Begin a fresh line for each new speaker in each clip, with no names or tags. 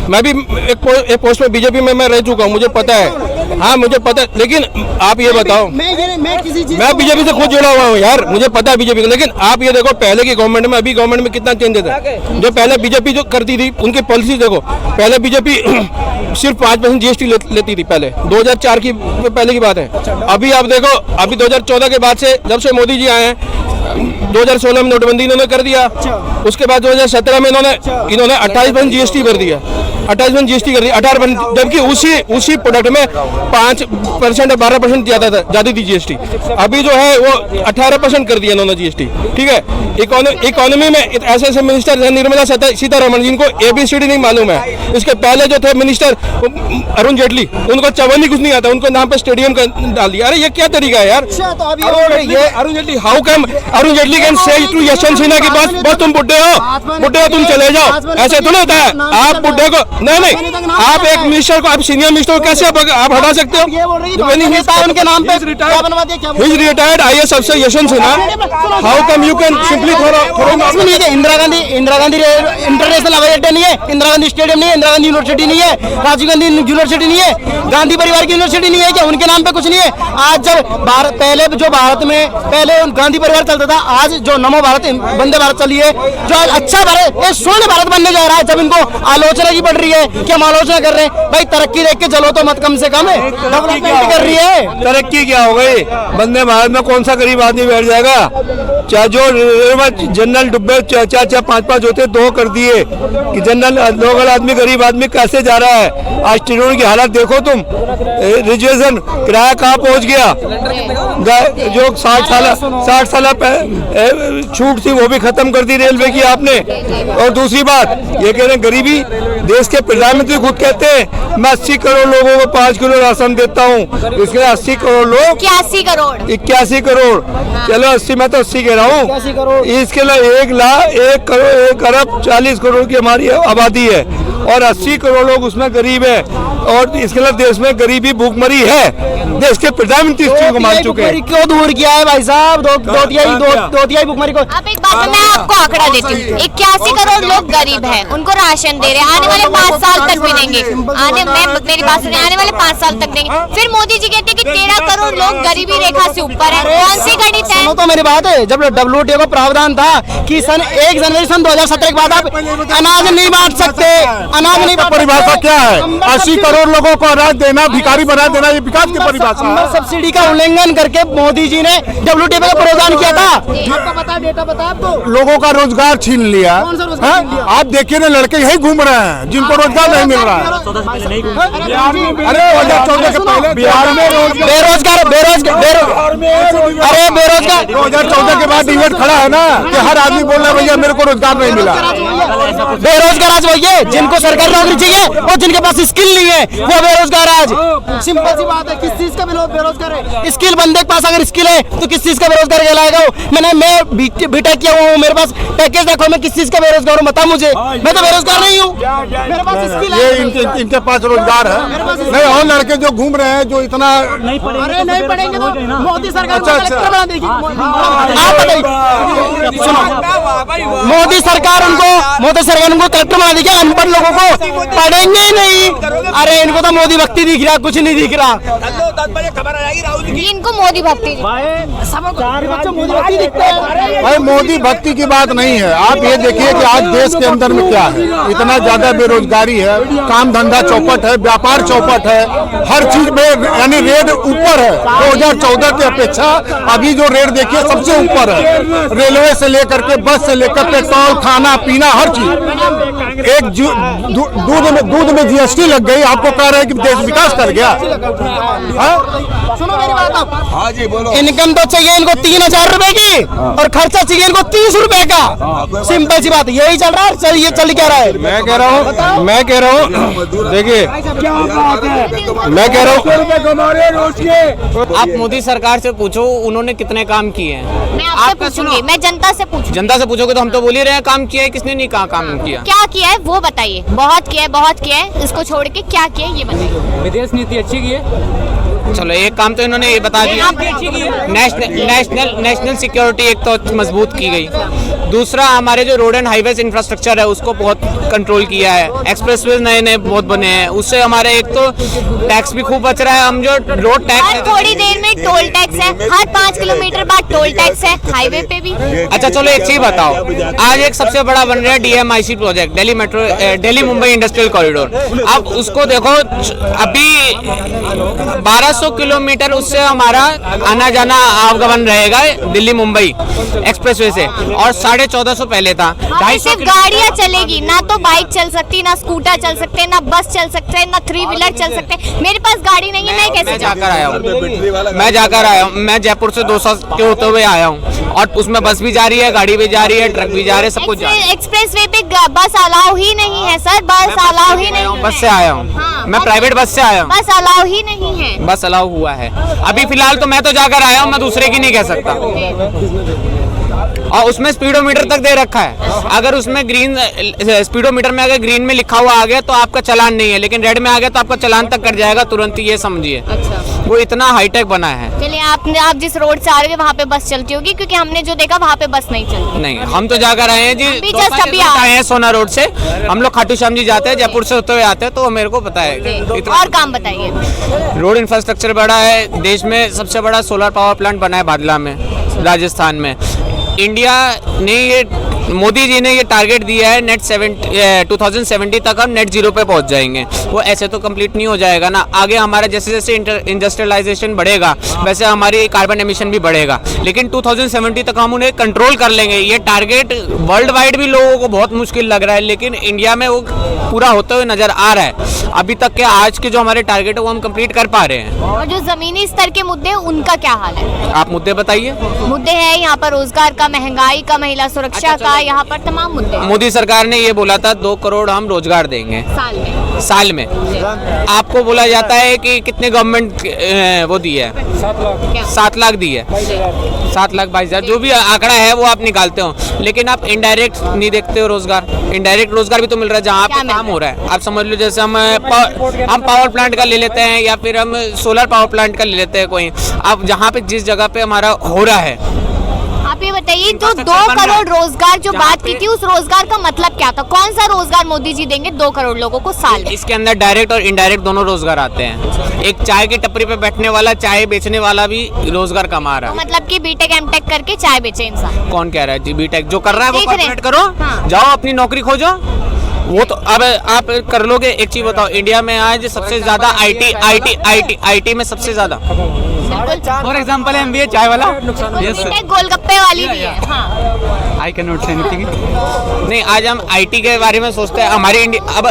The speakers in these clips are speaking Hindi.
मैं भी एक पोस्ट में बीजेपी में मैं रह चुका हूँ, मुझे पता है। हाँ मुझे पता है, लेकिन आप ये बताओ, मैं बीजेपी से खुद जुड़ा हुआ हूँ यार, मुझे पता है बीजेपी को। लेकिन आप ये देखो पहले की गवर्नमेंट में अभी गवर्नमेंट में कितना चेंज था। जो पहले बीजेपी जो करती थी उनकी पॉलिसी देखो, पहले बीजेपी सिर्फ 5% जीएसटी लेती थी पहले, 2004 की पहले की बात है। अभी आप देखो, अभी 2014 के बाद से जब से मोदी जी आए हैं, 2016 में नोटबंदी इन्होंने कर दिया, उसके बाद 2017 में इन्होंने 28% जीएसटी भर दिया, 28% जीएसटी कर दिया, 18%, जबकि उसी प्रोडक्ट में 5% और 12% ज्यादा थी जीएसटी। अभी जो है वो 18% कर दिया इन्होंने जीएसटी। ठीक है, इकोनॉमी में ऐसे ऐसे मिनिस्टर हैं, निर्मला सीतारमण, जिनको ABCD नहीं मालूम है। इसके पहले जो थे मिनिस्टर अरुण जेटली, उनको चवन्नी कुछ नहीं आता, उनको नाम पे स्टेडियम का डाल दिया। अरे ये क्या तरीका है यार। ये Arun Jaitley, how come Arun Jaitley can say to Yashwant Sinha की बस तुम बुड्ढे हो तुम चले जाओ, ऐसे तो नहीं होता है। आप बुड्ढे को नहीं, आप एक मिनिस्टर को, आप सीनियर मिनिस्टर को कैसे आप हटा सकते हो? उनके नाम पे रिटायर्ड IAS अफसर Yashwant Sinha, how come you can simply
Indira Gandhi international हवाई अड्डा नहीं है, इंदिरा गांधी स्टेडियम नहीं है, इंदिरा गांधी यूनिवर्सिटी नहीं है, राजीव गांधी यूनिवर्सिटी नहीं है, गांधी परिवार की यूनिवर्सिटी नहीं है क्या? उनके नाम पे कुछ नहीं है? आज जब पहले जो भारत में पहले गांधी परिवार चलता था, आज जो नमो भारत वंदे भारत चली है, जो आज अच्छा भारत, ये स्वर्ण भारत बनने जा रहा है। जब इनको आलोचना की पड़ रही है कि हम आलोचना कर रहे हैं, भाई तरक्की देख के चलो तो मत, कम से कम डेवलपमेंट कर रही है।
तरक्की क्या हो गई? वंदे भारत में कौन सा गरीब आदमी बैठ जाएगा? चाहे जो जनरल डिब्बे 4-4 5-5 होते, 2 कर दिए कि जनरल लोकल आदमी, गरीब आदमी कैसे जा रहा है। आज ट्रेनों की हालत देखो तुम, रिजर्वेशन किराया कहाँ पहुँच गया। जो 60 साल छूट थी वो भी खत्म कर दी रेलवे की आपने। और दूसरी बात ये कह रहे हैं गरीबी, देश के प्रधानमंत्री खुद कहते हैं मैं 80 करोड़ लोगों को 5 किलो राशन देता हूँ। इसके 80 करोड़ लोग 81 करोड़, चलो 80 में तो 80 कह रहा हूँ। इसके लिए 1 अरब 40 करोड़ की हमारी आबादी है और 80 करोड़ लोग उसमें गरीब है। और इसके लिए देश में गरीबी भूखमरी है। देश के प्रधानमंत्री इस चीज को मान चुके हैं।
क्यों दूर किया है भाई साहब? दो तिहाई भूखमरी को।
अब एक बात मैं आपको आंकड़ा देती हूँ, 81 करोड़ लोग गरीब हैं, उनको राशन दे रहे हैं, आने वाले 5 साल तक भी देंगे। मेरी बात सुनिए, आने वाले 5 साल तक देंगे। फिर मोदी जी कहते हैं कि 13 करोड़ लोग गरीबी रेखा से ऊपर है। कौन सी गणित है?
तो मेरी बात है, जब WTO का प्रावधान था कि 1 जनवरी 2017 के बाद आप अनाज नहीं बांट सकते, अनाज नहीं।
परिभाषा क्या है? 80 करोड़ लोगों को अनाज देना, भिखारी बना देना, ये विकास की परिभाषा है।
सब्सिडी का उल्लंघन करके मोदी जी ने WTO का प्रावधान किया था। आपको पता, डेटा पता है आपको?
लोगों का रोजगार छीन लिया। आप देखिए ना, लड़के यही घूम रहे हैं जिनको रोजगार नहीं मिल रहा है। अरे 2014 के पहले बिहार में बेरोजगार, अरे बेरोजगार 2014 के बाद डिबेट खड़ा है ना कि हर आदमी बोल रहा है भैया मेरे को रोजगार नहीं मिला।
बेरोजगार आज वही है जिनको सरकारी नौकरी चाहिए और जिनके पास स्किल नहीं है वो बेरोजगार आज। सिंपल सी बात है, किस चीज का बेरोजगार है? स्किल बंदे के पास अगर स्किल है तो किस चीज का बेरोजगार कहलाएगा? मैं बीटेक किया हुआ हूँ, मेरे पास पैकेज देखो, मैं किस चीज का बेरोजगार हूँ? बता मुझे, मैं तो बेरोजगार नहीं हूँ, मेरे पास स्किल है।
ये इनके पास रोजगार है नहीं। और लड़के जो घूम रहे हैं जो इतना
नहीं पढ़ेंगे तो मोदी सरकार कलेक्टर बना देगी। आप बताइए, मोदी सरकार उनको कलेक्टर बना देगी, अनपढ़ लोगों को पढ़ेंगे ही नहीं। अरे इनको तो मोदी भक्ति दिख रहा, कुछ नहीं दिख रहा।
इनको मोदी भक्ति
भाई, मोदी भक्ति की बात नहीं है। आप ये देखिए कि आज देश के अंदर में क्या है, इतना ज्यादा बेरोजगारी है, काम धंधा चौपट है, व्यापार चौपट है, हर चीज में यानी रेट ऊपर है। 2014 की अपेक्षा अभी जो रेट देखिए सबसे ऊपर है। रेलवे से लेकर के बस से लेकर पेट्रोल, खाना पीना, हर चीज। एक दूध में GST लग गई, आपको कह रहे हैं कि देश विकास कर गया।
सुनो मेरी बात आप।
हाँ जी बोलो।
इनकम तो चाहिए इनको 3000 रुपए की और खर्चा चाहिए इनको 30 रुपए का। सिंपल सी बात, यही चल रहा है। ये चल क्या रहा है?
मैं कह रहा हूँ देखिए, मैं कह रहा हूँ
आप मोदी सरकार से पूछो उन्होंने कितने काम किए हैं।
मैं आपसे पूछूंगी, मैं जनता से पूछूंगी।
जनता से पूछोगे तो हम तो बोल ही रहे हैं काम किया है, किसने नहीं कहा काम किया।
क्या किया है वो बताइए। बहुत किया है, इसको छोड़ के क्या किया है ये बताइए।
विदेश नीति अच्छी की है,
चलो एक काम तो इन्होंने ये बता दिया, नेशनल सिक्योरिटी एक तो मजबूत की गई, दूसरा हमारे जो रोड एंड हाईवेज इंफ्रास्ट्रक्चर है उसको बहुत कंट्रोल किया है, एक्सप्रेसवे नए नए बहुत बने हैं, उससे हमारे एक तो टैक्स भी खूब बच रहा है। हम जो रोड
हर
टैक्स,
थोड़ी देर में टोल टैक्स है, हर 5 किलोमीटर बाद टोल टैक्स है, हाईवे पे भी।
अच्छा चलो एक चीज बताओ, आज एक सबसे बड़ा बन रहा है DMIC project, Delhi Mumbai industrial corridor. अब उसको देखो, अभी 1200 किलोमीटर उससे हमारा आना जाना आवागमन रहेगा दिल्ली मुंबई एक्सप्रेसवे से, और 1450 पहले था।
वहाँ सिर्फ गाड़ियाँ चलेगी, ना तो बाइक चल सकती, ना स्कूटर चल सकते, ना बस चल सकते, ना 3 व्हीलर चल सकते। मेरे पास गाड़ी नहीं है, मैं कैसे
जाकर आया हूँ, मैं जयपुर से 200 के होते हुए आया हूँ, और उसमें बस भी जा रही है, गाड़ी भी जा रही है, ट्रक भी जा रहे हैं, सब कुछ जा रहा है।
एक्सप्रेस वे पे बस अलाउ ही नहीं है सर, बस अलाउ ही नहीं है।
बस से आया हूँ,
हाँ,
मैं प्राइवेट बस से आया हूँ,
बस अलाउ ही नहीं है।
बस अलाउ हुआ है अभी फिलहाल, तो मैं तो जाकर आया हूँ, मैं दूसरे की नहीं कह सकता। और उसमें स्पीडोमीटर तक दे रखा है, अगर उसमें ग्रीन स्पीडोमीटर में अगर ग्रीन में लिखा हुआ आ गया तो आपका चालान नहीं है, लेकिन रेड में आ गया तो आपका चालान तक कट जाएगा तुरंत ही, ये समझिए।
अच्छा,
वो इतना हाईटेक बना है।
चलिए आप जिस रोड से आ रहे हो वहाँ पे बस चलती होगी, क्योंकि हमने जो देखा वहाँ पे बस नहीं चलती।
नहीं, हम तो जाकर आए हैं जी,
हम भी
दो
just
बार
अभी
आए हैं सोना रोड से, हम लोग खाटू श्याम जी जाते हैं, जयपुर से होते हुए आते हैं, तो मेरे को पता है।
और काम बताइए।
रोड इंफ्रास्ट्रक्चर बड़ा है, देश में सबसे बड़ा सोलर पावर प्लांट बना है बादला में, राजस्थान में। इंडिया ने ये, मोदी जी ने ये टारगेट दिया है नेट 2070 तक हम नेट जीरो पे पहुंच जाएंगे। वो ऐसे तो कंप्लीट नहीं हो जाएगा ना, आगे हमारा जैसे जैसे इंडस्ट्रियलाइजेशन बढ़ेगा वैसे हमारी कार्बन एमिशन भी बढ़ेगा, लेकिन 2070 तक हम उन्हें कंट्रोल कर लेंगे। ये टारगेट वर्ल्ड वाइड भी लोगों को बहुत मुश्किल लग रहा है, लेकिन इंडिया में वो पूरा होते हुए नजर आ रहा है। अभी तक के आज के जो हमारे टारगेट है वो हम कंप्लीट कर पा रहे हैं।
और जो जमीनी स्तर के मुद्दे हैं उनका क्या हाल है?
आप मुद्दे बताइए।
मुद्दे हैं यहाँ पर रोजगार का, महंगाई का, महिला सुरक्षा का, यहाँ पर तमाम मुद्दे हैं।
मोदी सरकार ने ये बोला था 2 करोड़ हम रोजगार देंगे साल में। आपको बोला जाता है कि कितने गवर्नमेंट वो दी है, 7 लाख दी है, 7,22,000 जो भी आंकड़ा है वो आप निकालते हो, लेकिन आप इनडायरेक्ट नहीं देखते हो रोजगार। इनडायरेक्ट रोजगार भी तो मिल रहा है जहाँ पे काम हो रहा है। आप समझ लो जैसे हम पावर प्लांट का ले लेते हैं, या फिर हम सोलर पावर प्लांट का ले लेते हैं कोई, अब जहाँ पे जिस जगह पे हमारा हो रहा है।
आप ये बताइए, जो 2 करोड़ रोजगार जो बात की थी, उस रोजगार का मतलब क्या था? कौन सा रोजगार मोदी जी देंगे 2 करोड़ लोगों को साल में?
इसके अंदर डायरेक्ट और इनडायरेक्ट दोनों रोजगार आते हैं। एक चाय की टपरी पे बैठने वाला, चाय बेचने वाला भी रोजगार कमा रहा है।
मतलब कि बीटेक एमटेक करके चाय बेचे इंसान।
कौन कह रहा है जी बीटेक जो कर रहा है वो
देख रहे हैं।
कॉर्पोरेट करो,
हाँ।
जाओ अपनी नौकरी खोजो, वो तो अब आप कर लोगे। एक चीज बताओ, इंडिया में आज सबसे ज्यादा आईटी में सबसे ज्यादा, फॉर एग्जांपल MBA चाय वाला,
बीटेक गोलगप्पे वाली भी है। हाँ।
I can not say anything. नहीं, आज हम आईटी के बारे में सोचते हैं, हमारे इंडिया, अब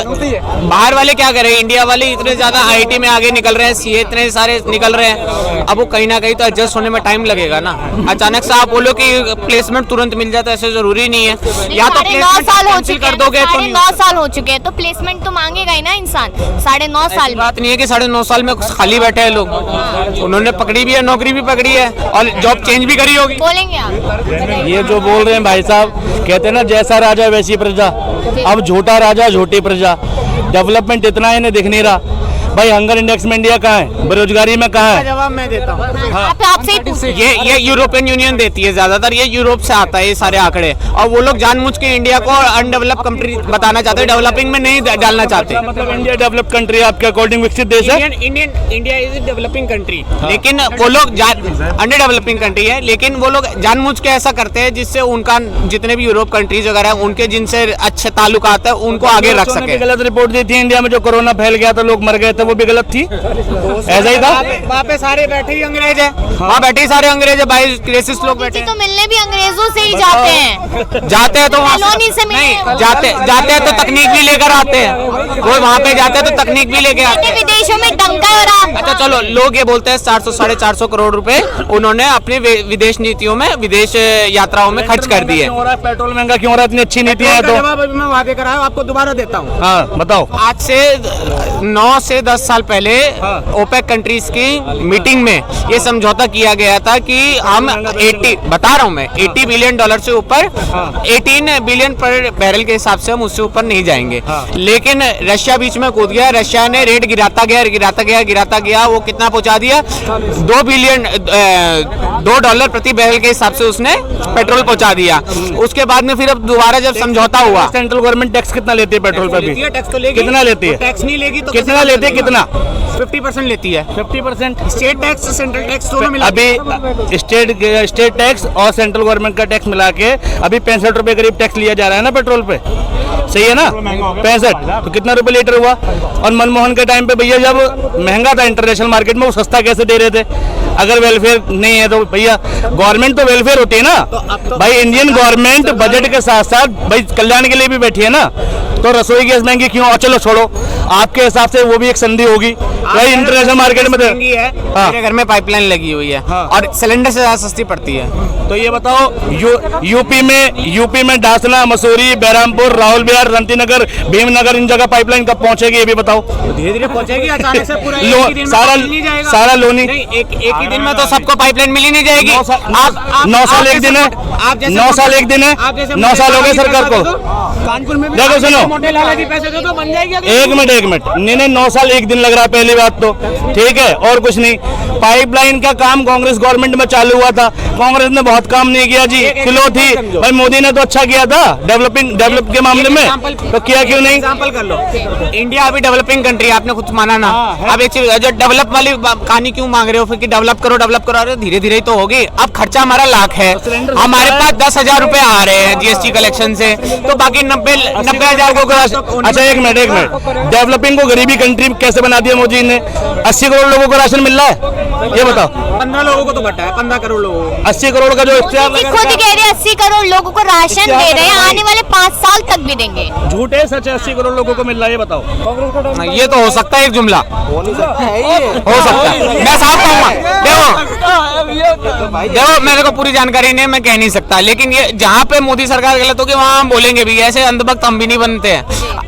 बाहर वाले क्या कर रहे हैं, इंडिया वाले इतने ज्यादा आईटी में आगे निकल रहे हैं, सीए इतने सारे निकल रहे हैं, अब वो कहीं ना कहीं तो एडजस्ट होने में टाइम लगेगा ना। अचानक से आप बोलो कि प्लेसमेंट तुरंत मिल जाता है, ऐसे जरूरी नहीं है। या तो
9 साल हो
कैंसिल
चुके
कर
हैं,
दोगे तो
9 साल हो चुके हैं, तो प्लेसमेंट तो मांगेगा ही ना इंसान 9.5 साल में।
बात नहीं है कि 9.5 साल में खाली बैठे हैं लोग, उन्होंने पकड़ी भी है, नौकरी भी पकड़ी है, और जॉब चेंज भी करी होगी।
बोलेंगे आप?
ये जो बोल रहे हैं भाई साहब, कहते हैं ना जैसा राजा वैसी प्रजा। अब झूठा राजा झूठी प्रजा। डेवलपमेंट इतना इन्हें दिख नहीं रहा। भाई हंगर इंडेक्स में इंडिया कहाँ है, बेरोजगारी में कहाँ है?
जवाब मैं देता हूँ।
आपसे ही पूछ-
ये यूरोपियन यूनियन देती है ज्यादातर, ये यूरोप से आता है ये सारे आंकड़े, और वो लोग जानबूझ के इंडिया को अनडेवलप कंट्री बताना चाहते हैं, डेवलपिंग में नहीं डालना चाहते।
मतलब इंडिया डेवलप्ड कंट्री आपके अकॉर्डिंग विकसित देश है?
इंडिया इज डेवलपिंग कंट्री, लेकिन वो लोग अंडर डेवलपिंग कंट्री है, लेकिन वो लोग जानबूझ के ऐसा करते हैं जिससे उनका जितने भी यूरोप कंट्रीज वगैरह हैं उनके जिनसे अच्छे ताल्लुकात है उनको आगे रख सके।
गलत रिपोर्ट दी थी इंडिया में, जो कोरोना फैल गया था, लोग मर गए थे, वो भी गलत थी। ऐसा ही था।
वहाँ पे सारे बैठे ही अंग्रेज है, वहाँ बैठे ही सारे अंग्रेज है, 22 रेसिस्ट लोग बैठे
जी
हैं।
तो मिलने भी अंग्रेजों से ही जाते हैं।
जाते हैं तो वहाँ
कॉलोनी से मिलने-
नहीं जाते हैं तो तकनीक भी लेकर आते हैं, वो वहाँ पे जाते हैं तो तकनीक भी लेके आते हैं।
विदेशों में डंका और आम।
अच्छा चलो, लोग ये बोलते हैं 400-450 करोड़ रुपए उन्होंने अपनी विदेश नीतियों में, विदेश यात्राओं में खर्च कर दिए।
पेट्रोल महंगा क्यों हो रहा है? इतनी अच्छी नीतियां है तो।
जवाब अभी मैं वादे कराया, आपको दोबारा देता हूँ।
हाँ बताओ।
आज से 9 से 10 10 साल पहले ओपेक कंट्रीज की मीटिंग में ये समझौता किया गया था कि हम 80 बता रहा हूं मैं 80 बिलियन डॉलर से ऊपर 18 बिलियन पर बैरल के हिसाब से हम उससे ऊपर नहीं जाएंगे। लेकिन रशिया बीच में कूद गया, रशिया ने रेट गिराता गया, वो कितना पहुंचा दिया, $2 प्रति बैरल के हिसाब से उसने पेट्रोल पहुंचा दिया। उसके बाद में फिर अब दोबारा जब समझौता हुआ,
सेंट्रल गवर्नमेंट टैक्स कितना लेती है पेट्रोल पर भी?
टैक्स तो लेगी,
कितना लेती है?
टैक्स नहीं लेगी तो
कितना लेती है? कितना?
50% लेती है।
50%?
स्टेट टैक्स सेंट्रल टैक्स दोनों मिला
अभी स्टेट टैक्स और सेंट्रल गवर्नमेंट का टैक्स मिला के अभी 65 रुपए करीब टैक्स लिया जा रहा है ना पेट्रोल पे, सही है ना? 65 तो कितना रुपए लीटर हुआ? और मनमोहन के टाइम पे भैया जब महंगा था इंटरनेशनल मार्केट में, वो सस्ता कैसे दे रहे थे? अगर वेलफेयर नहीं है तो भैया गवर्नमेंट तो वेलफेयर होती है ना भाई। इंडियन गवर्नमेंट बजट के साथ साथ भाई कल्याण के लिए भी बैठी है ना, तो रसोई गैस महंगी क्यों? और चलो छोड़ो, आपके हिसाब से वो भी एक संधि होगी भाई इंटरनेशनल मार्केट में।
महंगी है, मेरे घर में पाइपलाइन लगी हुई है और सिलेंडर से ज्यादा सस्ती पड़ती है।
तो ये बताओ यूपी में डासना, मसूरी, बहरामपुर, राहुल बिहार, रंती नगर, भीमनगर, इन जगह पाइपलाइन कब पहुंचेगी ये भी बताओ?
धीरे धीरे पहुंचेगी, अचानक से पूरा
सारा लोनी
एक ही दिन में तो सबको पाइपलाइन मिल ही नहीं जाएगी।
9 साल एक दिन है, 9 साल एक दिन है, 9 साल हो गए सरकार को।
कानपुर में
देखो सुनो,
मोटे लाला जी पैसे दो तो बन जाएगी।
एक मिनट नहीं 9 साल एक दिन लग रहा है, पहली बात तो ठीक है, और कुछ नहीं। पाइपलाइन का काम कांग्रेस गवर्नमेंट में चालू हुआ था, कांग्रेस ने बहुत काम नहीं किया जी, स्लो थी भाई। मोदी ने तो अच्छा किया था डेवलप के मामले में, तो किया क्यों नहीं?
एग्जांपल कर लो, इंडिया अभी डेवलपिंग कंट्री, आपने खुद माना ना। अब एक चीज जो डेवलप वाली कहानी क्यों मांग रहे हो फिर कि डेवलप करो, अरे धीरे धीरे तो होगी। अब खर्चा हमारा लाख है, हमारे पास 10,000 रुपए आ रहे हैं जीएसटी कलेक्शन से, तो बाकी 90,000 को।
अच्छा एक मिनट डेवलपिंग को गरीबी कंट्री कैसे बना दिया मोदी ने? 80 करोड़ लोगों को राशन मिल रहा है, ये बताओ।
15 लोगों को तो बटा है, 15 करोड़ लोगों को।
80 करोड़ का जो इख्तियार
खुद कह रहे हैं 80 करोड़ लोगों को राशन दे रहे हैं, आने वाले 5 साल तक भी देंगे।
झूठ है सच है? 80 करोड़ लोगों को मिल रहा है, ये बताओ।
ये तो हो सकता है एक जुमला, हो सकता है। मैं साफ कहूँगा, देखो मेरे को पूरी जानकारी नहीं है, मैं कह नहीं सकता, लेकिन ये जहाँ पे मोदी सरकार गलत होगी वहाँ हम बोलेंगे भी, ऐसे अंधभक्त हम भी नहीं बनते हैं।